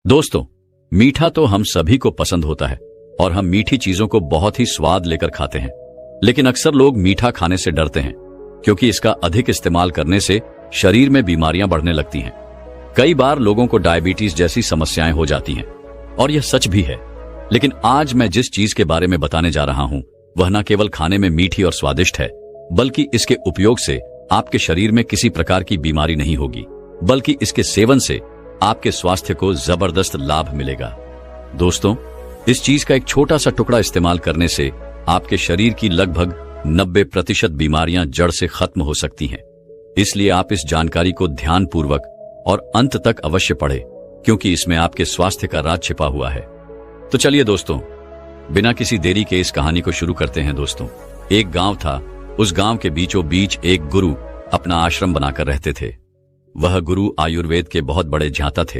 दोस्तों, मीठा तो हम सभी को पसंद होता है और हम मीठी चीजों को बहुत ही स्वाद लेकर खाते हैं। लेकिन अक्सर लोग मीठा खाने से डरते हैं क्योंकि इसका अधिक इस्तेमाल करने से शरीर में बीमारियां बढ़ने लगती हैं। कई बार लोगों को डायबिटीज जैसी समस्याएं हो जाती हैं और यह सच भी है। लेकिन आज मैं जिस चीज के बारे में बताने जा रहा हूं वह न केवल खाने में मीठी और स्वादिष्ट है, बल्कि इसके उपयोग से आपके शरीर में किसी प्रकार की बीमारी नहीं होगी, बल्कि इसके सेवन से आपके स्वास्थ्य को जबरदस्त लाभ मिलेगा। दोस्तों, इस चीज का एक छोटा सा टुकड़ा इस्तेमाल करने से आपके शरीर की लगभग 90% बीमारियां जड़ से खत्म हो सकती हैं। इसलिए आप इस जानकारी को ध्यानपूर्वक और अंत तक अवश्य पढ़ें, क्योंकि इसमें आपके स्वास्थ्य का राज छिपा हुआ है। तो चलिए दोस्तों, बिना किसी देरी के इस कहानी को शुरू करते हैं। दोस्तों, एक गांव था। उस गांव के बीचों बीच एक गुरु अपना आश्रम बनाकर रहते थे। वह गुरु आयुर्वेद के बहुत बड़े ज्ञाता थे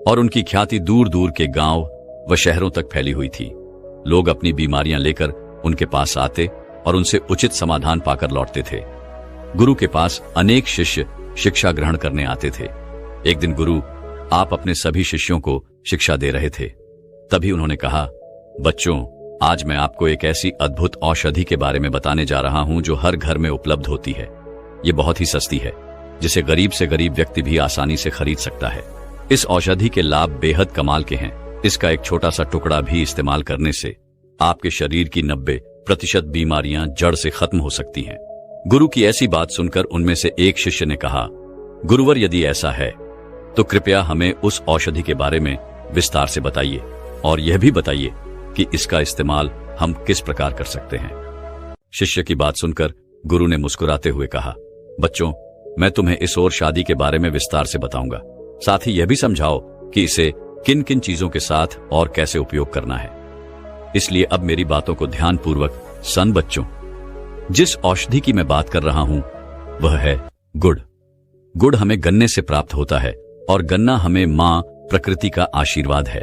और उनकी ख्याति दूर दूर के गांव व शहरों तक फैली हुई थी। लोग अपनी बीमारियां लेकर उनके पास आते और उनसे उचित समाधान पाकर लौटते थे। गुरु के पास अनेक शिष्य शिक्षा ग्रहण करने आते थे। एक दिन गुरु आप अपने सभी शिष्यों को शिक्षा दे रहे थे। तभी उन्होंने कहा, बच्चों, आज मैं आपको एक ऐसी अद्भुत औषधि के बारे में बताने जा रहा हूं जो हर घर में उपलब्ध होती है। ये बहुत ही सस्ती है, जिसे गरीब से गरीब व्यक्ति भी आसानी से खरीद सकता है। इस औषधि के लाभ बेहद कमाल के हैं। इसका एक छोटा सा टुकड़ा भी इस्तेमाल करने से आपके शरीर की 90% बीमारियां जड़ से खत्म हो सकती हैं। गुरु की ऐसी बात सुनकर उनमें से एक शिष्य ने कहा, गुरुवर, यदि ऐसा है तो कृपया हमें उस औषधि के बारे में विस्तार से बताइए और यह भी बताइए कि इसका इस्तेमाल हम किस प्रकार कर सकते हैं। शिष्य की बात सुनकर गुरु ने मुस्कुराते हुए कहा, बच्चों, मैं तुम्हें इस और शादी के बारे में विस्तार से बताऊंगा। साथ ही यह भी समझाओ कि इसे किन किन चीजों के साथ और कैसे उपयोग करना है। इसलिए अब मेरी बातों को ध्यानपूर्वक सुन बच्चों। जिस औषधि की मैं बात कर रहा हूं वह है गुड़। गुड़ हमें गन्ने से प्राप्त होता है और गन्ना हमें मां प्रकृति का आशीर्वाद है।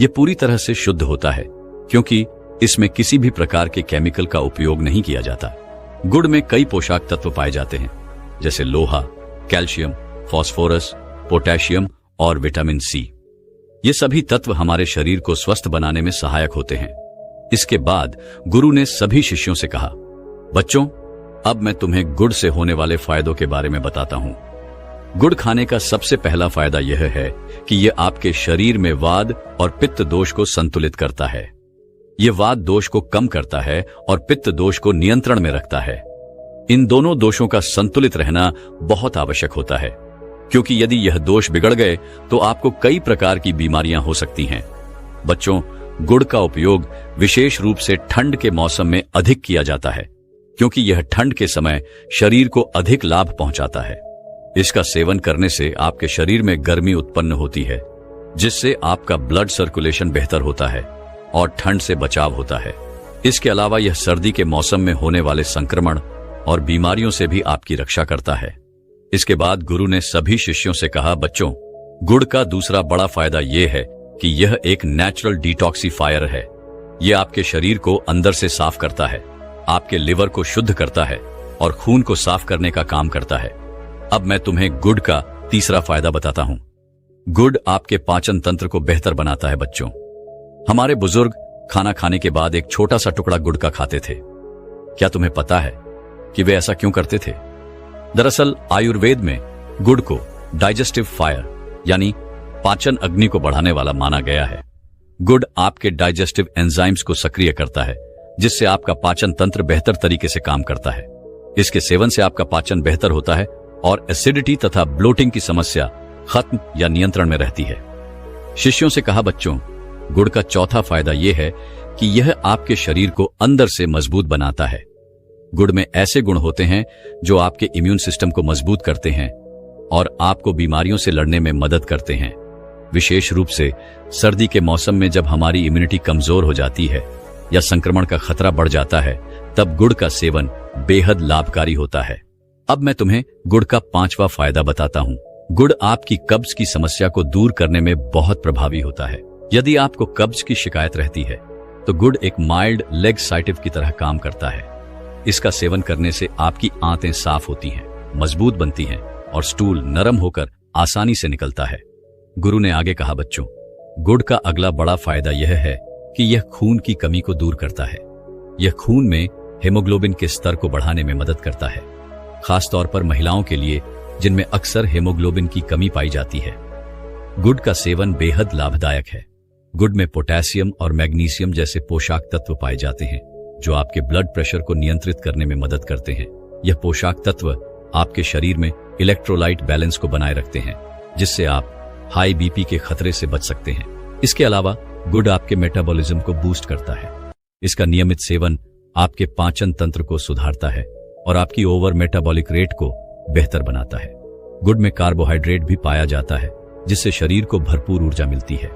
यह पूरी तरह से शुद्ध होता है क्योंकि इसमें किसी भी प्रकार के केमिकल का उपयोग नहीं किया जाता। गुड़ में कई पोषक तत्व पाए जाते हैं, जैसे लोहा, कैल्शियम, फास्फोरस, पोटेशियम और विटामिन सी। ये सभी तत्व हमारे शरीर को स्वस्थ बनाने में सहायक होते हैं। इसके बाद गुरु ने सभी शिष्यों से कहा, बच्चों, अब मैं तुम्हें गुड़ से होने वाले फायदों के बारे में बताता हूं। गुड़ खाने का सबसे पहला फायदा यह है कि यह आपके शरीर में वात और पित्त दोष को संतुलित करता है। यह वात दोष को कम करता है और पित्त दोष को नियंत्रण में रखता है। इन दोनों दोषों का संतुलित रहना बहुत आवश्यक होता है, क्योंकि यदि यह दोष बिगड़ गए तो आपको कई प्रकार की बीमारियां हो सकती हैं। बच्चों, गुड़ का उपयोग विशेष रूप से ठंड के मौसम में अधिक किया जाता है, क्योंकि यह ठंड के समय शरीर को अधिक लाभ पहुंचाता है। इसका सेवन करने से आपके शरीर में गर्मी उत्पन्न होती है, जिससे आपका ब्लड सर्कुलेशन बेहतर होता है और ठंड से बचाव होता है। इसके अलावा यह सर्दी के मौसम में होने वाले संक्रमण और बीमारियों से भी आपकी रक्षा करता है। इसके बाद गुरु ने सभी शिष्यों से कहा, बच्चों, गुड़ का दूसरा बड़ा फायदा यह है कि यह एक नेचुरल डिटॉक्सिफायर है। यह आपके शरीर को अंदर से साफ करता है, आपके लिवर को शुद्ध करता है और खून को साफ करने का काम करता है। अब मैं तुम्हें गुड़ का तीसरा फायदा बताता हूं। गुड़ आपके पाचन तंत्र को बेहतर बनाता है। बच्चों, हमारे बुजुर्ग खाना खाने के बाद एक छोटा सा टुकड़ा गुड़ का खाते थे। क्या तुम्हें पता है कि वे ऐसा क्यों करते थे? दरअसल आयुर्वेद में गुड़ को डाइजेस्टिव फायर यानी पाचन अग्नि को बढ़ाने वाला माना गया है। गुड़ आपके डाइजेस्टिव एंजाइम्स को सक्रिय करता है, जिससे आपका पाचन तंत्र बेहतर तरीके से काम करता है। इसके सेवन से आपका पाचन बेहतर होता है और एसिडिटी तथा ब्लोटिंग की समस्या खत्म या नियंत्रण में रहती है। शिष्यों से कहा, बच्चों, गुड़ का चौथा फायदा यह है कि यह आपके शरीर को अंदर से मजबूत बनाता है। गुड़ में ऐसे गुण होते हैं जो आपके इम्यून सिस्टम को मजबूत करते हैं और आपको बीमारियों से लड़ने में मदद करते हैं। विशेष रूप से सर्दी के मौसम में जब हमारी इम्यूनिटी कमजोर हो जाती है या संक्रमण का खतरा बढ़ जाता है, तब गुड़ का सेवन बेहद लाभकारी होता है। अब मैं तुम्हें गुड़ का पांचवा फायदा बताता हूं। गुड़ आपकी कब्ज की समस्या को दूर करने में बहुत प्रभावी होता है। यदि आपको कब्ज की शिकायत रहती है तो गुड़ एक माइल्ड लेग्साइटिव की तरह काम करता है। इसका सेवन करने से आपकी आंतें साफ होती हैं, मजबूत बनती हैं और स्टूल नरम होकर आसानी से निकलता है। गुरु ने आगे कहा, बच्चों, गुड़ का अगला बड़ा फायदा यह है कि यह खून की कमी को दूर करता है। यह खून में हेमोग्लोबिन के स्तर को बढ़ाने में मदद करता है, खासतौर पर महिलाओं के लिए जिनमें अक्सर हेमोग्लोबिन की कमी पाई जाती है। गुड़ का सेवन बेहद लाभदायक है। गुड़ में पोटेशियम और मैग्नीशियम जैसे पोषक तत्व पाए जाते हैं जो आपके ब्लड प्रेशर को नियंत्रित करने में मदद करते हैं। यह पोषक तत्व आपके शरीर में इलेक्ट्रोलाइट बैलेंस को बनाए रखते हैं, जिससे आप हाई बीपी के खतरे से बच सकते हैं। इसके अलावा गुड़ आपके मेटाबॉलिज्म को बूस्ट करता है। इसका नियमित सेवन आपके पाचन तंत्र को सुधारता है और आपकी ओवर मेटाबॉलिक रेट को बेहतर बनाता है। गुड़ में कार्बोहाइड्रेट भी पाया जाता है, जिससे शरीर को भरपूर ऊर्जा मिलती है।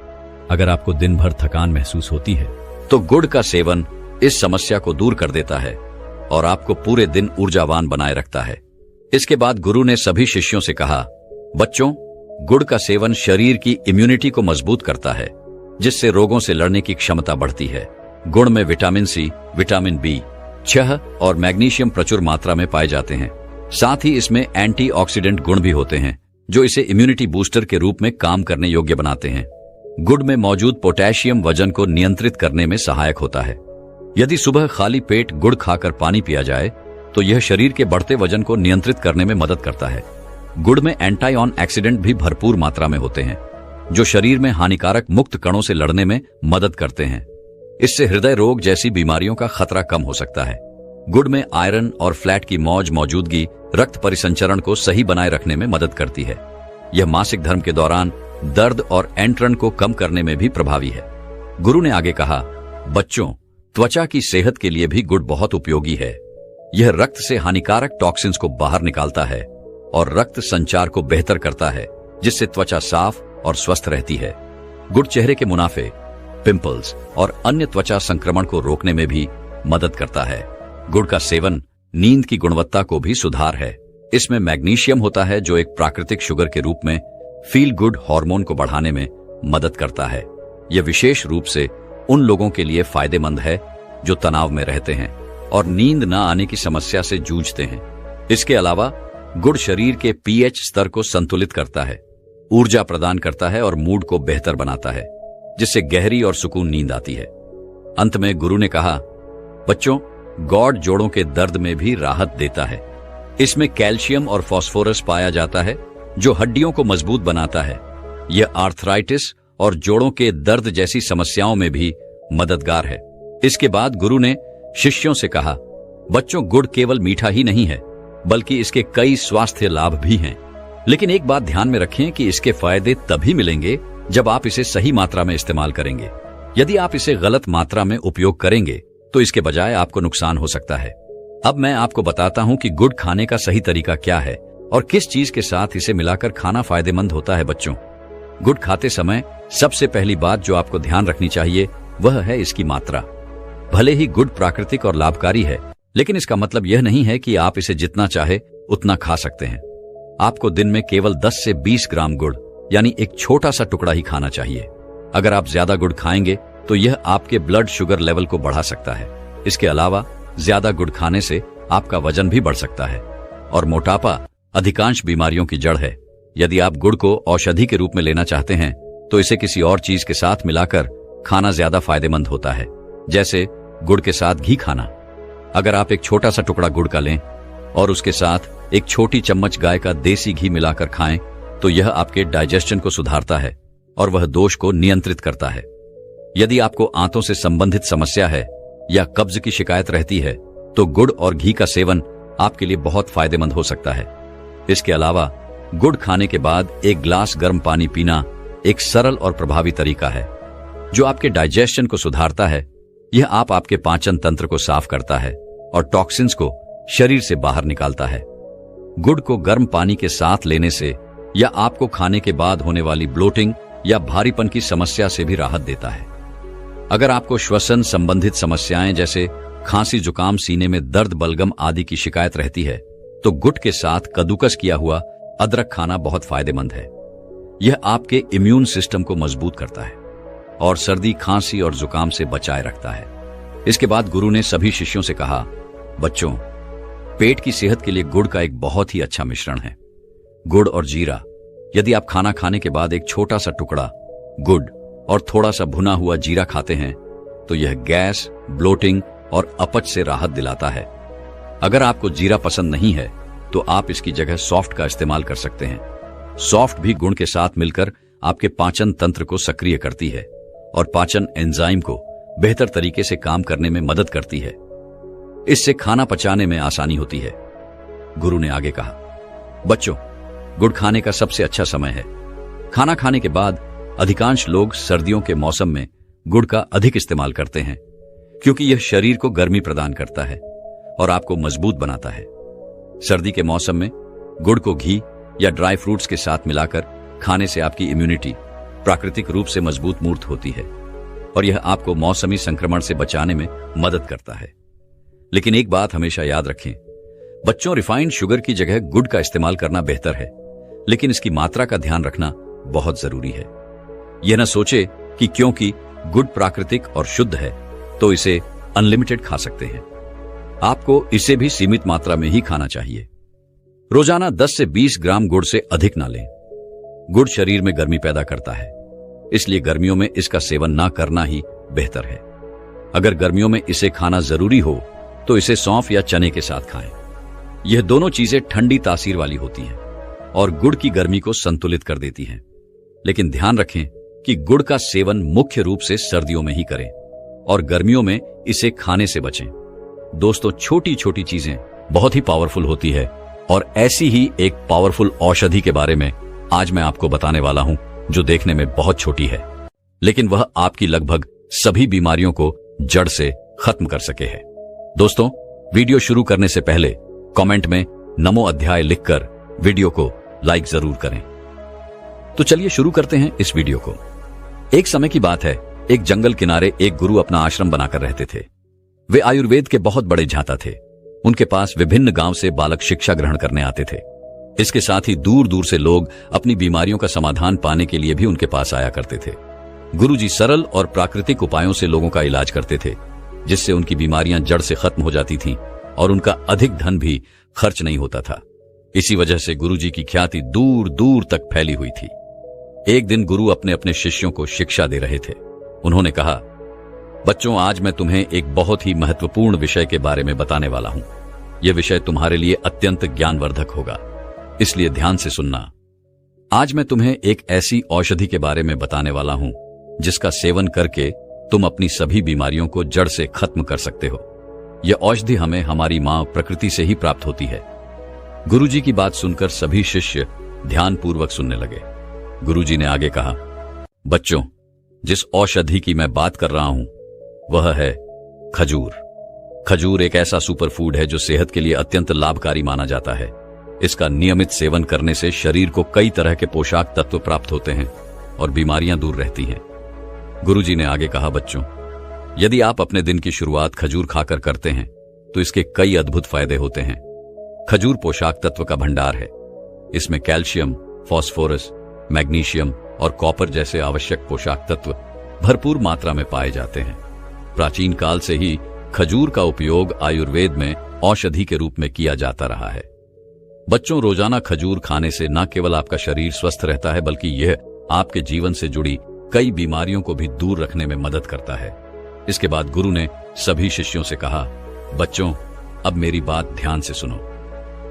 अगर आपको दिन भर थकान महसूस होती है तो गुड़ का सेवन इस समस्या को दूर कर देता है और आपको पूरे दिन ऊर्जावान बनाए रखता है। इसके बाद गुरु ने सभी शिष्यों से कहा, बच्चों, गुड़ का सेवन शरीर की इम्यूनिटी को मजबूत करता है, जिससे रोगों से लड़ने की क्षमता बढ़ती है। गुड़ में विटामिन सी, विटामिन B6 और मैग्नीशियम प्रचुर मात्रा में पाए जाते हैं। साथ ही इसमें एंटीऑक्सीडेंट गुण भी होते हैं जो इसे इम्यूनिटी बूस्टर के रूप में काम करने योग्य बनाते हैं। गुड़ में मौजूद पोटेशियम वजन को नियंत्रित करने में सहायक होता है। यदि सुबह खाली पेट गुड़ खाकर पानी पिया जाए तो यह शरीर के बढ़ते वजन को नियंत्रित करने में मदद करता है। गुड़ में एंटीऑक्सीडेंट भी भरपूर मात्रा में होते हैं जो शरीर में हानिकारक मुक्त कणों से लड़ने में मदद करते हैं। इससे हृदय रोग जैसी बीमारियों का खतरा कम हो सकता है। गुड़ में आयरन और फ्लैट की मौजूदगी रक्त परिसंचरण को सही बनाए रखने में मदद करती है। यह मासिक धर्म के दौरान दर्द और एंट्रन को कम करने में भी प्रभावी है। गुरु ने आगे कहा, बच्चों, त्वचा की सेहत के लिए भी गुड़ बहुत उपयोगी है। यह रक्त से हानिकारक टॉक्सिन्स को बाहर निकालता है और रक्त संचार को बेहतर करता है, जिससे त्वचा साफ और स्वस्थ रहती है। गुड़ चेहरे के मुनाफे, पिंपल्स और अन्य त्वचा संक्रमण को रोकने में भी मदद करता है। गुड़ का सेवन नींद की गुणवत्ता को भी सुधार है। इसमें मैग्नीशियम होता है जो एक प्राकृतिक शुगर के रूप में फील गुड हार्मोन को बढ़ाने में मदद करता है। यह विशेष रूप से उन लोगों के लिए फायदेमंद है जो तनाव में रहते हैं और नींद न आने की समस्या से जूझते हैं। इसके अलावा गुड़ शरीर के pH स्तर को संतुलित करता है, ऊर्जा प्रदान करता है और मूड को बेहतर बनाता है, जिससे गहरी और सुकून नींद आती है। अंत में गुरु ने कहा, बच्चों, गौड़ जोड़ों के दर्द में भी राहत देता है। इसमें कैल्शियम और फास्फोरस पाया जाता है जो हड्डियों को मजबूत बनाता है। यह आर्थराइटिस और जोड़ों के दर्द जैसी समस्याओं में भी मददगार है। इसके बाद गुरु ने शिष्यों से कहा, बच्चों, गुड़ केवल मीठा ही नहीं है बल्कि इसके कई स्वास्थ्य लाभ भी हैं। लेकिन एक बात ध्यान में रखें कि इसके फायदे तभी मिलेंगे जब आप इसे सही मात्रा में इस्तेमाल करेंगे। यदि आप इसे गलत मात्रा में उपयोग करेंगे तो इसके बजाय आपको नुकसान हो सकता है। अब मैं आपको बताता हूं कि गुड़ खाने का सही तरीका क्या है और किस चीज के साथ इसे मिलाकर खाना फायदेमंद होता है। बच्चों, गुड़ खाते समय सबसे पहली बात जो आपको ध्यान रखनी चाहिए वह है इसकी मात्रा। भले ही गुड़ प्राकृतिक और लाभकारी है, लेकिन इसका मतलब यह नहीं है कि आप इसे जितना चाहे उतना खा सकते हैं। आपको दिन में केवल 10 से 20 ग्राम गुड़ यानी एक छोटा सा टुकड़ा ही खाना चाहिए। अगर आप ज्यादा गुड़ खाएंगे तो यह आपके ब्लड शुगर लेवल को बढ़ा सकता है। इसके अलावा ज्यादा गुड़ खाने से आपका वजन भी बढ़ सकता है और मोटापा अधिकांश बीमारियों की जड़ है। यदि आप गुड़ को औषधि के रूप में लेना चाहते हैं तो इसे किसी और चीज के साथ मिलाकर खाना ज्यादा फायदेमंद होता है, जैसे गुड़ के साथ घी खाना। अगर आप एक छोटा सा टुकड़ा गुड़ का लें और उसके साथ एक छोटी चम्मच गाय का देसी घी मिलाकर खाएं तो यह आपके डाइजेशन को सुधारता है और वह दोष को नियंत्रित करता है। यदि आपको आंतों से संबंधित समस्या है या कब्ज की शिकायत रहती है तो गुड़ और घी का सेवन आपके लिए बहुत फायदेमंद हो सकता है। इसके अलावा गुड़ खाने के बाद एक गिलास गर्म पानी पीना एक सरल और प्रभावी तरीका है जो आपके डाइजेशन को सुधारता है। यह आपके पाचन तंत्र को साफ करता है और टॉक्सिन्स को शरीर से बाहर निकालता है। गुड़ को गर्म पानी के साथ लेने से या आपको खाने के बाद होने वाली ब्लोटिंग या भारीपन की समस्या से भी राहत देता है। अगर आपको श्वसन संबंधित समस्याएं जैसे खांसी, जुकाम, सीने में दर्द, बलगम आदि की शिकायत रहती है तो गुड़ के साथ कद्दूकस किया हुआ अदरक खाना बहुत फायदेमंद है। यह आपके इम्यून सिस्टम को मजबूत करता है और सर्दी, खांसी और जुकाम से बचाए रखता है। इसके बाद गुरु ने सभी शिष्यों से कहा, बच्चों, पेट की सेहत के लिए गुड़ का एक बहुत ही अच्छा मिश्रण है। गुड़ और जीरा। यदि आप खाना खाने के बाद एक छोटा सा टुकड़ा गुड़ और थोड़ा सा भुना हुआ जीरा खाते हैं तो यह गैस, ब्लोटिंग और अपच से राहत दिलाता है। अगर आपको जीरा पसंद नहीं है तो आप इसकी जगह सॉफ्ट का इस्तेमाल कर सकते हैं। सॉफ्ट भी गुड़ के साथ मिलकर आपके पाचन तंत्र को सक्रिय करती है और पाचन एंजाइम को बेहतर तरीके से काम करने में मदद करती है। इससे खाना पचाने में आसानी होती है। गुरु ने आगे कहा, बच्चों, गुड़ खाने का सबसे अच्छा समय है। खाना खाने के बाद अधिकांश लोग सर्दियों के मौसम में गुड़ का अधिक इस्तेमाल करते हैं क्योंकि यह शरीर को गर्मी प्रदान करता है और आपको मजबूत बनाता है। सर्दी के मौसम में गुड़ को घी या ड्राई फ्रूट्स के साथ मिलाकर खाने से आपकी इम्यूनिटी प्राकृतिक रूप से मजबूत मूर्त होती है और यह आपको मौसमी संक्रमण से बचाने में मदद करता है। लेकिन एक बात हमेशा याद रखें, बच्चों, रिफाइंड शुगर की जगह गुड़ का इस्तेमाल करना बेहतर है, लेकिन इसकी मात्रा का ध्यान रखना बहुत जरूरी है। यह न सोचे कि क्योंकि गुड़ प्राकृतिक और शुद्ध है तो इसे अनलिमिटेड खा सकते हैं। आपको इसे भी सीमित मात्रा में ही खाना चाहिए। रोजाना 10 से 20 ग्राम गुड़ से अधिक ना लें। गुड़ शरीर में गर्मी पैदा करता है, इसलिए गर्मियों में इसका सेवन ना करना ही बेहतर है। अगर गर्मियों में इसे खाना जरूरी हो तो इसे सौंफ या चने के साथ खाएं। यह दोनों चीजें ठंडी तासीर वाली होती हैं और गुड़ की गर्मी को संतुलित कर देती हैं। लेकिन ध्यान रखें कि गुड़ का सेवन मुख्य रूप से सर्दियों में ही करें और गर्मियों में इसे खाने से बचें। दोस्तों, छोटी छोटी चीजें बहुत ही पावरफुल होती है और ऐसी ही एक पावरफुल औषधि के बारे में आज मैं आपको बताने वाला हूं, जो देखने में बहुत छोटी है लेकिन वह आपकी लगभग सभी बीमारियों को जड़ से खत्म कर सके है। दोस्तों, वीडियो शुरू करने से पहले कमेंट में नमो अध्याय लिखकर वीडियो को लाइक जरूर करें। तो चलिए शुरू करते हैं इस वीडियो को। एक समय की बात है, एक जंगल किनारे एक गुरु अपना आश्रम बनाकर रहते थे। वे आयुर्वेद के बहुत बड़े झांता थे। उनके पास विभिन्न गांव से बालक शिक्षा ग्रहण करने आते थे। इसके साथ ही दूर दूर से लोग अपनी बीमारियों का समाधान पाने के लिए भी उनके पास आया करते थे। गुरुजी सरल और प्राकृतिक उपायों से लोगों का इलाज करते थे, जिससे उनकी बीमारियां जड़ से खत्म हो जाती थीं और उनका अधिक धन भी खर्च नहीं होता था। इसी वजह से गुरुजी की ख्याति दूर दूर तक फैली हुई थी। एक दिन गुरु अपने अपने शिष्यों को शिक्षा दे रहे थे। उन्होंने कहा, बच्चों, आज मैं तुम्हें एक बहुत ही महत्वपूर्ण विषय के बारे में बताने वाला हूं। यह विषय तुम्हारे लिए अत्यंत ज्ञानवर्धक होगा, इसलिए ध्यान से सुनना। आज मैं तुम्हें एक ऐसी औषधि के बारे में बताने वाला हूं जिसका सेवन करके तुम अपनी सभी बीमारियों को जड़ से खत्म कर सकते हो। यह औषधि हमें हमारी मां प्रकृति से ही प्राप्त होती है। गुरुजी की बात सुनकर सभी शिष्य ध्यानपूर्वक सुनने लगे। गुरुजी ने आगे कहा, बच्चों, जिस औषधि की मैं बात कर रहा हूं वह है खजूर। खजूर एक ऐसा सुपर फूड है जो सेहत के लिए अत्यंत लाभकारी माना जाता है। इसका नियमित सेवन करने से शरीर को कई तरह के पोषक तत्व प्राप्त होते हैं और बीमारियां दूर रहती हैं। गुरुजी ने आगे कहा, बच्चों, यदि आप अपने दिन की शुरुआत खजूर खाकर करते हैं तो इसके कई अद्भुत फायदे होते हैं। खजूर पोषक तत्व का भंडार है। इसमें कैल्शियम, फास्फोरस, मैग्नीशियम और कॉपर जैसे आवश्यक पोषक तत्व भरपूर मात्रा में पाए जाते हैं। प्राचीन काल से ही खजूर का उपयोग आयुर्वेद में औषधि के रूप में किया जाता रहा है। बच्चों, रोजाना खजूर खाने से न केवल आपका शरीर स्वस्थ रहता है बल्कि यह आपके जीवन से जुड़ी कई बीमारियों को भी दूर रखने में मदद करता है। इसके बाद गुरु ने सभी शिष्यों से कहा, बच्चों, अब मेरी बात ध्यान से सुनो।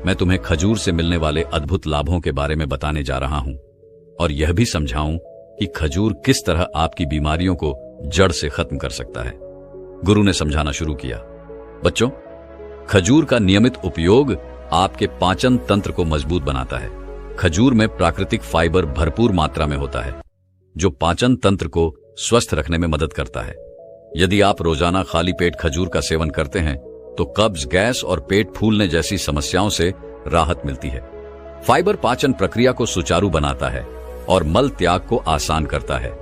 मैं तुम्हें खजूर से मिलने वाले अद्भुत लाभों के बारे में बताने जा रहा हूं और यह भी समझाऊं कि खजूर किस तरह आपकी बीमारियों को जड़ से खत्म कर सकता है। गुरु ने समझाना शुरू किया, बच्चों, खजूर का नियमित उपयोग आपके पाचन तंत्र को मजबूत बनाता है। खजूर में प्राकृतिक फाइबर भरपूर मात्रा में होता है जो पाचन तंत्र को स्वस्थ रखने में मदद करता है। यदि आप रोजाना खाली पेट खजूर का सेवन करते हैं तो कब्ज, गैस और पेट फूलने जैसी समस्याओं से राहत मिलती है। फाइबर पाचन प्रक्रिया को सुचारू बनाता है और मल त्याग को आसान करता है।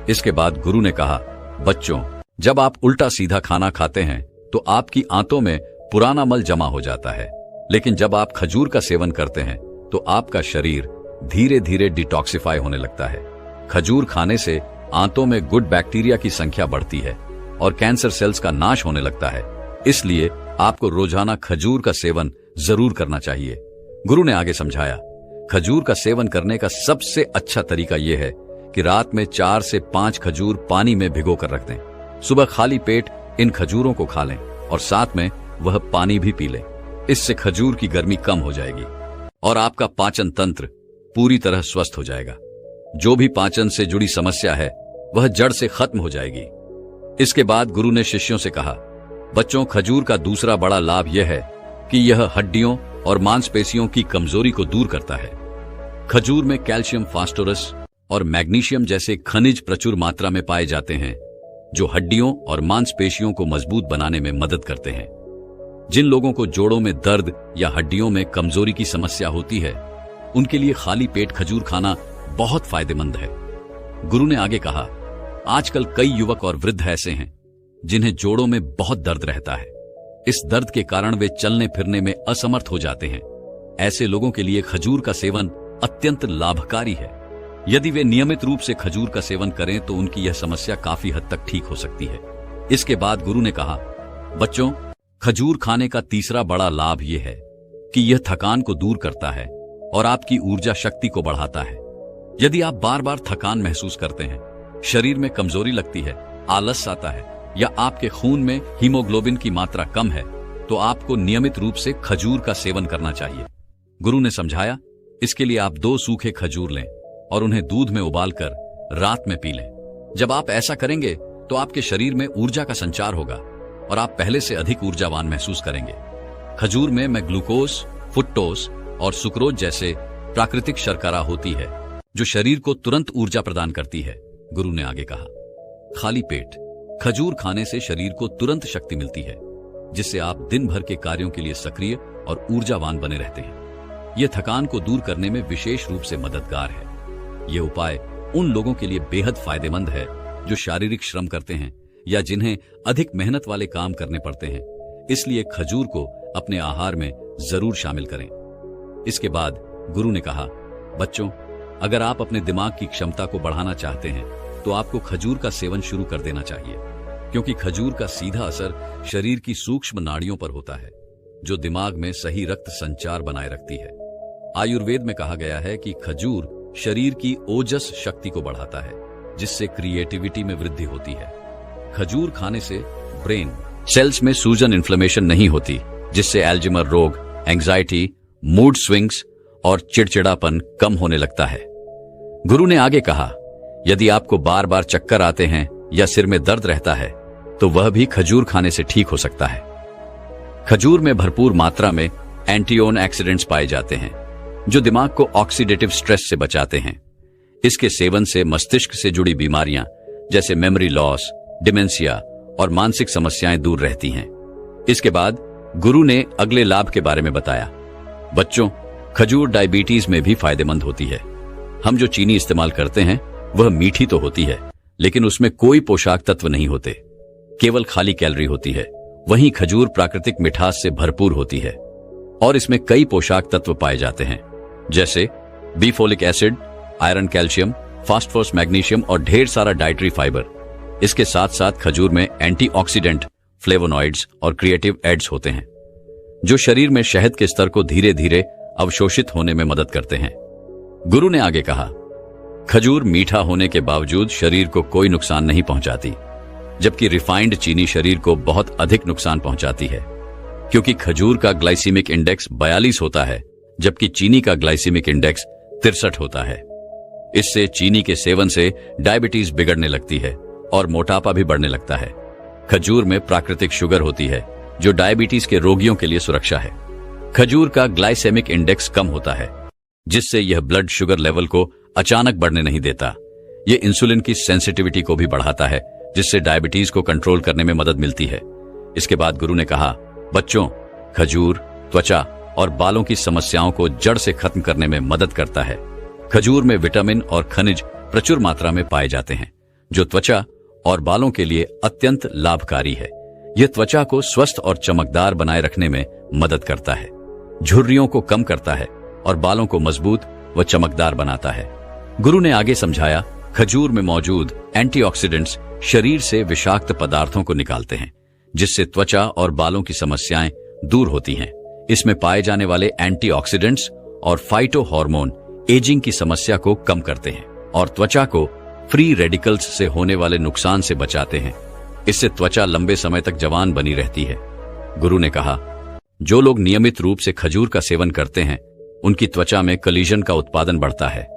इसके बाद गुरु ने कहा, बच्चों, जब आप उल्टा सीधा खाना खाते हैं तो आपकी आंतों में पुराना मल जमा हो जाता है, लेकिन जब आप खजूर का सेवन करते हैं तो आपका शरीर धीरे धीरे डिटॉक्सिफाई होने लगता है। खजूर खाने से आंतों में गुड बैक्टीरिया की संख्या बढ़ती है और कैंसर सेल्स का नाश होने लगता है। इसलिए आपको रोजाना खजूर का सेवन जरूर करना चाहिए। गुरु ने आगे समझाया, खजूर का सेवन करने का सबसे अच्छा तरीका यह है कि रात में 4 से 5 खजूर पानी में भिगो कर रख दें। सुबह खाली पेट इन खजूरों को खा लें और साथ में वह पानी भी पी लें। इससे खजूर की गर्मी कम हो जाएगी और आपका पाचन तंत्र पूरी तरह स्वस्थ हो जाएगा। जो भी पाचन से जुड़ी समस्या है वह जड़ से खत्म हो जाएगी। इसके बाद गुरु ने शिष्यों से कहा, बच्चों, खजूर का दूसरा बड़ा लाभ यह है कि यह हड्डियों और मांसपेशियों की कमजोरी को दूर करता है। खजूर में कैल्शियम, फास्फोरस और मैग्नीशियम जैसे खनिज प्रचुर मात्रा में पाए जाते हैं, जो हड्डियों और मांसपेशियों को मजबूत बनाने में मदद करते हैं। जिन लोगों को जोड़ों में दर्द या हड्डियों में कमजोरी की समस्या होती है, उनके लिए खाली पेट खजूर खाना बहुत फायदेमंद है। गुरु ने आगे कहा, आजकल कई युवक और वृद्ध ऐसे हैं जिन्हें जोड़ों में बहुत दर्द रहता है। इस दर्द के कारण वे चलने फिरने में असमर्थ हो जाते हैं। ऐसे लोगों के लिए खजूर का सेवन अत्यंत लाभकारी है। यदि वे नियमित रूप से खजूर का सेवन करें तो उनकी यह समस्या काफी हद तक ठीक हो सकती है। इसके बाद गुरु ने कहा, बच्चों, खजूर खाने का तीसरा बड़ा लाभ यह है कि यह थकान को दूर करता है और आपकी ऊर्जा शक्ति को बढ़ाता है। यदि आप बार बार थकान महसूस करते हैं, शरीर में कमजोरी लगती है, आलस आता है या आपके खून में हीमोग्लोबिन की मात्रा कम है, तो आपको नियमित रूप से खजूर का सेवन करना चाहिए। गुरु ने समझाया, इसके लिए आप 2 सूखे खजूर लें और उन्हें दूध में उबालकर रात में पी लें। जब आप ऐसा करेंगे तो आपके शरीर में ऊर्जा का संचार होगा और आप पहले से अधिक ऊर्जावान महसूस करेंगे। खजूर में ग्लूकोज, फ्रुक्टोज और सुक्रोज जैसे प्राकृतिक शर्करा होती है, जो शरीर को तुरंत ऊर्जा प्रदान करती है। गुरु ने आगे कहा, खाली पेट खजूर खाने से शरीर को तुरंत शक्ति मिलती है, जिससे आप दिन भर के कार्यों के लिए सक्रिय और ऊर्जावान बने रहते हैं। यह थकान को दूर करने में विशेष रूप से मददगार है। यह उपाय उन लोगों के लिए बेहद फायदेमंद है जो शारीरिक श्रम करते हैं या जिन्हें अधिक मेहनत वाले काम करने पड़ते हैं। इसलिए खजूर को अपने आहार में जरूर शामिल करें। इसके बाद गुरु ने कहा, बच्चों, अगर आप अपने दिमाग की क्षमता को बढ़ाना चाहते हैं तो आपको खजूर का सेवन शुरू कर देना चाहिए, क्योंकि खजूर का सीधा असर शरीर की सूक्ष्म नाड़ियों पर होता है, जो दिमाग में सही रक्त संचार बनाए रखती है। आयुर्वेद में कहा गया है कि खजूर शरीर की ओजस शक्ति को बढ़ाता है, जिससे क्रिएटिविटी में वृद्धि होती है। खजूर खाने से ब्रेन सेल्स में सूजन, इन्फ्लेमेशन नहीं होती, जिससे एल्जाइमर रोग, एंजाइटी, मूड स्विंग्स और चिड़चिड़ापन कम होने लगता है। गुरु ने आगे कहा, यदि आपको बार बार चक्कर आते हैं या सिर में दर्द रहता है तो वह भी खजूर खाने से ठीक हो सकता है। खजूर में भरपूर मात्रा में एंटीऑक्सीडेंट्स पाए जाते हैं, जो दिमाग को ऑक्सीडेटिव स्ट्रेस से बचाते हैं। इसके सेवन से मस्तिष्क से जुड़ी बीमारियां जैसे मेमोरी लॉस, डिमेंशिया और मानसिक समस्याएं दूर रहती हैं। इसके बाद गुरु ने अगले लाभ के बारे में बताया, बच्चों, खजूर डायबिटीज में भी फायदेमंद होती है। हम जो चीनी इस्तेमाल करते हैं वह मीठी तो होती है, लेकिन उसमें कोई पोषक तत्व नहीं होते, केवल खाली कैलोरी होती है। वहीं खजूर प्राकृतिक मिठास से भरपूर होती है और इसमें कई पोषक तत्व पाए जाते हैं, जैसे B folic acid, iron, calcium, phosphorus, magnesium और ढेर सारा डाइटरी फाइबर। इसके साथ साथ खजूर में एंटीऑक्सीडेंट, फ्लेवोनॉइड्स और क्रिएटिव एड्स होते हैं, जो शरीर में शहद के स्तर को धीरे धीरे अवशोषित होने में मदद करते हैं। गुरु ने आगे कहा, खजूर मीठा होने के बावजूद शरीर को कोई नुकसान नहीं पहुंचाती, जबकि रिफाइंड चीनी शरीर को बहुत अधिक नुकसान पहुंचाती है, क्योंकि खजूर का ग्लाइसीमिक इंडेक्स 42 होता है, जबकि चीनी का ग्लाइसीमिक इंडेक्स 63 होता है। इससे चीनी के सेवन से डायबिटीज बिगड़ने लगती है और मोटापा भी बढ़ने लगता है। खजूर में प्राकृतिक शुगर होती है, जो डायबिटीज के रोगियों के लिए सुरक्षा है। खजूर का ग्लाइसेमिक इंडेक्स कम होता है, जिससे यह ब्लड शुगर लेवल को अचानक बढ़ने नहीं देता। यह इंसुलिन की सेंसिटिविटी को भी बढ़ाता है, जिससे डायबिटीज को कंट्रोल करने में मदद मिलती है। इसके बाद गुरु ने कहा, बच्चों, खजूर त्वचा और बालों की समस्याओं को जड़ से खत्म करने में मदद करता है। खजूर में विटामिन और खनिज प्रचुर मात्रा में पाए जाते हैं, जो त्वचा और बालों के लिए अत्यंत लाभकारी है। यह त्वचा को स्वस्थ और चमकदार बनाए रखने में मदद करता है, झुर्रियों को कम करता है और बालों को मजबूत व चमकदार बनाता है। गुरु ने आगे समझाया, खजूर में मौजूद एंटीऑक्सीडेंट्स शरीर से विषाक्त पदार्थों को निकालते हैं, जिससे त्वचा और बालों की समस्याएं दूर होती हैं। इसमें पाए जाने वाले एंटीऑक्सीडेंट्स और फाइटो हार्मोन एजिंग की समस्या को कम करते हैं और त्वचा को फ्री रेडिकल्स से होने वाले नुकसान से बचाते हैं। इससे त्वचा लंबे समय तक जवान बनी रहती है। गुरु ने कहा, जो लोग नियमित रूप से खजूर का सेवन करते हैं उनकी त्वचा में कोलेजन का उत्पादन बढ़ता है।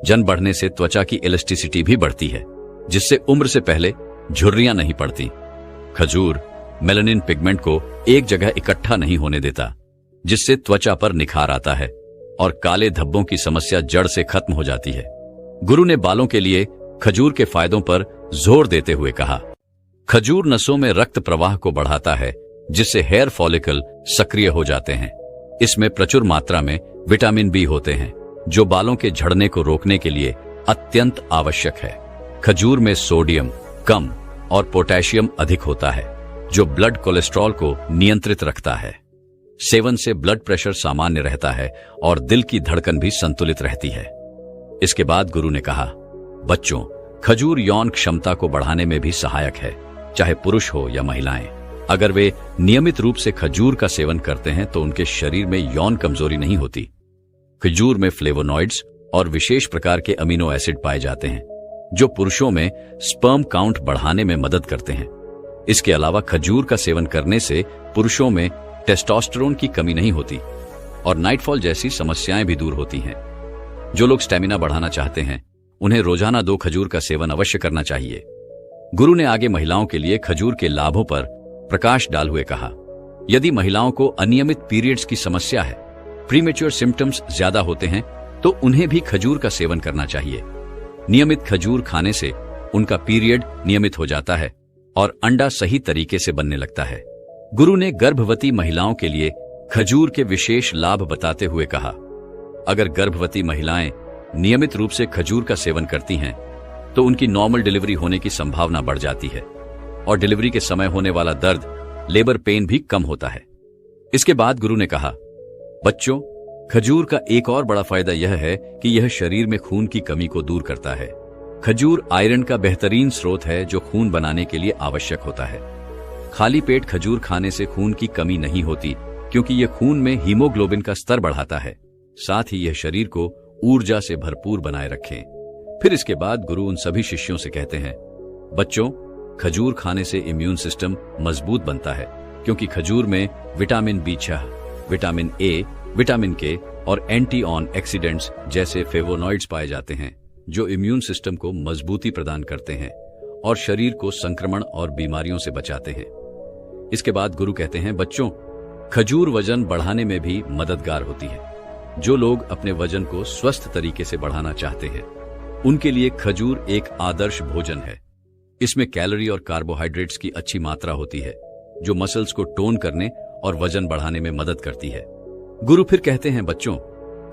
जन बढ़ने से त्वचा की इलास्टिसिटी भी बढ़ती है, जिससे उम्र से पहले झुर्रियां नहीं पड़ती। खजूर मेलानिन पिगमेंट को एक जगह इकट्ठा नहीं होने देता, जिससे त्वचा पर निखार आता है और काले धब्बों की समस्या जड़ से खत्म हो जाती है। गुरु ने बालों के लिए खजूर के फायदों पर जोर देते हुए कहा, खजूर नसों में रक्त प्रवाह को बढ़ाता है, जिससे हेयर फॉलिकल सक्रिय हो जाते हैं। इसमें प्रचुर मात्रा में विटामिन बी होते हैं, जो बालों के झड़ने को रोकने के लिए अत्यंत आवश्यक है। खजूर में सोडियम कम और पोटेशियम अधिक होता है, जो ब्लड कोलेस्ट्रॉल को नियंत्रित रखता है। सेवन से ब्लड प्रेशर सामान्य रहता है और दिल की धड़कन भी संतुलित रहती है। इसके बाद गुरु ने कहा, बच्चों, खजूर यौन क्षमता को बढ़ाने में भी सहायक है, चाहे पुरुष हो या महिलाएं। अगर वे नियमित रूप से खजूर का सेवन करते हैं तो उनके शरीर में यौन कमजोरी नहीं होती। खजूर में फ्लेवोनॉइड्स और विशेष प्रकार के अमीनो एसिड पाए जाते हैं, जो पुरुषों में स्पर्म काउंट बढ़ाने में मदद करते हैं। इसके अलावा खजूर का सेवन करने से पुरुषों में टेस्टोस्टेरोन की कमी नहीं होती और नाइटफॉल जैसी समस्याएं भी दूर होती हैं। जो लोग स्टेमिना बढ़ाना चाहते हैं उन्हें रोजाना 2 खजूर का सेवन अवश्य करना चाहिए। गुरु ने आगे महिलाओं के लिए खजूर के लाभों पर प्रकाश डाल हुए कहा, यदि महिलाओं को अनियमित पीरियड्स की समस्या है, प्रीमेच्योर सिम्टम्स ज्यादा होते हैं, तो उन्हें भी खजूर का सेवन करना चाहिए। नियमित खजूर खाने से उनका पीरियड नियमित हो जाता है और अंडा सही तरीके से बनने लगता है। गुरु ने गर्भवती महिलाओं के लिए खजूर के विशेष लाभ बताते हुए कहा, अगर गर्भवती महिलाएं नियमित रूप से खजूर का सेवन करती हैं, तो उनकी नॉर्मल डिलीवरी होने की संभावना बढ़ जाती है और डिलीवरी के समय होने वाला दर्द, लेबर पेन भी कम होता है। इसके बाद गुरु ने कहा, बच्चों, खजूर का एक और बड़ा फायदा यह है कि यह शरीर में खून की कमी को दूर करता है। खजूर आयरन का बेहतरीन स्रोत है, जो खून बनाने के लिए आवश्यक होता है। खाली पेट खजूर खाने से खून की कमी नहीं होती, क्योंकि यह खून में हीमोग्लोबिन का स्तर बढ़ाता है। साथ ही यह शरीर को ऊर्जा से भरपूर बनाए रखे। फिर इसके बाद गुरु उन सभी शिष्यों से कहते हैं, बच्चों, खजूर खाने से इम्यून सिस्टम मजबूत बनता है, क्योंकि खजूर में vitamin B6, vitamin A, vitamin के और एंटी ऑक्सीडेंट्स जैसे फ्लेवोनॉइड्स पाए जाते हैं, जो इम्यून सिस्टम को मजबूती प्रदान करते हैं और शरीर को संक्रमण और बीमारियों से बचाते हैं। इसके बाद गुरु कहते हैं, बच्चों, खजूर वजन बढ़ाने में भी मददगार होती है। जो लोग अपने वजन को स्वस्थ तरीके से बढ़ाना चाहते हैं, उनके लिए खजूर एक आदर्श भोजन है। इसमें कैलोरी और कार्बोहाइड्रेट्स की अच्छी मात्रा होती है, जो मसल्स को टोन करने और वजन बढ़ाने में मदद करती है। गुरु फिर कहते हैं, बच्चों,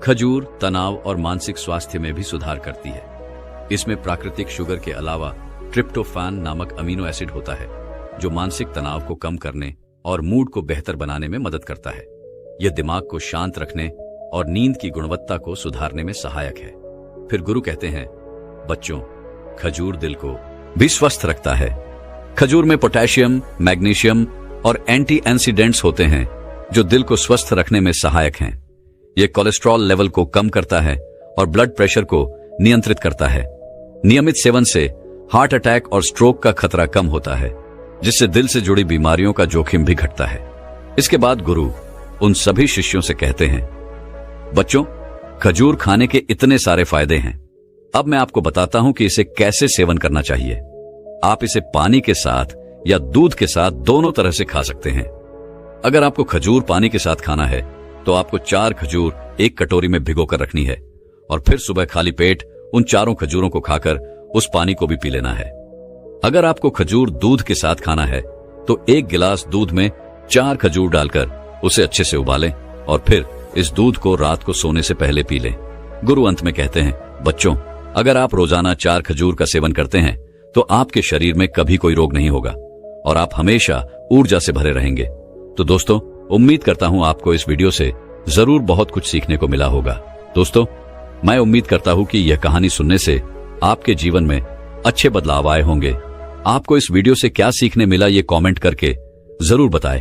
खजूर तनाव और मानसिक स्वास्थ्य में भी सुधार करती है। इसमें प्राकृतिक शुगर के अलावा ट्रिप्टोफैन नामक अमीनो एसिड होता है, जो मानसिक तनाव को कम करने और मूड को बेहतर बनाने में मदद करता है। यह दिमाग को शांत रखने और नींद की गुणवत्ता को सुधारने में सहायक है। फिर गुरु कहते हैं, बच्चों, खजूर दिल को भी स्वस्थ रखता है। खजूर में पोटेशियम, मैग्नीशियम और एंटी ऑक्सीडेंट्स होते हैं, जो दिल को स्वस्थ रखने में सहायक हैं। यह कोलेस्ट्रॉल लेवल को कम करता है और ब्लड प्रेशर को नियंत्रित करता है। नियमित सेवन से हार्ट अटैक और स्ट्रोक का खतरा कम होता है, जिससे दिल से जुड़ी बीमारियों का जोखिम भी घटता है। इसके बाद गुरु उन सभी शिष्यों से कहते हैं, बच्चों, खजूर खाने के इतने सारे फायदे हैं। अब मैं आपको बताता हूं कि इसे कैसे सेवन करना चाहिए। आप इसे पानी के साथ या दूध के साथ दोनों तरह से खा सकते हैं। अगर आपको खजूर पानी के साथ खाना है तो आपको 4 खजूर एक कटोरी में भिगोकर रखनी है और फिर सुबह खाली पेट उन 4 खजूरों को खाकर उस पानी को भी पी लेना है। अगर आपको खजूर दूध के साथ खाना है तो 1 गिलास दूध में 4 खजूर डालकर उसे अच्छे से उबालें और फिर इस दूध को रात को सोने से पहले पी लें। गुरु अंत में कहते हैं, बच्चों, अगर आप रोजाना 4 खजूर का सेवन करते हैं तो आपके शरीर में कभी कोई रोग नहीं होगा और आप हमेशा ऊर्जा से भरे रहेंगे। तो दोस्तों, उम्मीद करता हूं आपको इस वीडियो से जरूर बहुत कुछ सीखने को मिला होगा। दोस्तों, मैं उम्मीद करता हूं कि यह कहानी सुनने से आपके जीवन में अच्छे बदलाव आए होंगे। आपको इस वीडियो से क्या सीखने मिला ये कमेंट करके जरूर बताएं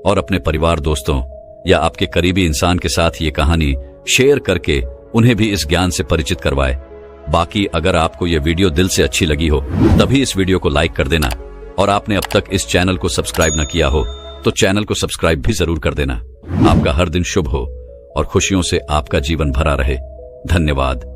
और अपने परिवार, दोस्तों या आपके करीबी इंसान के साथ ये कहानी शेयर करके उन्हें भी इस ज्ञान से परिचित करवाएं। बाकी अगर आपको यह वीडियो दिल से अच्छी लगी हो तभी इस वीडियो को लाइक कर देना, और आपने अब तक इस चैनल को सब्सक्राइब न किया हो तो चैनल को सब्सक्राइब भी जरूर कर देना। आपका हर दिन शुभ हो और खुशियों से आपका जीवन भरा रहे। धन्यवाद।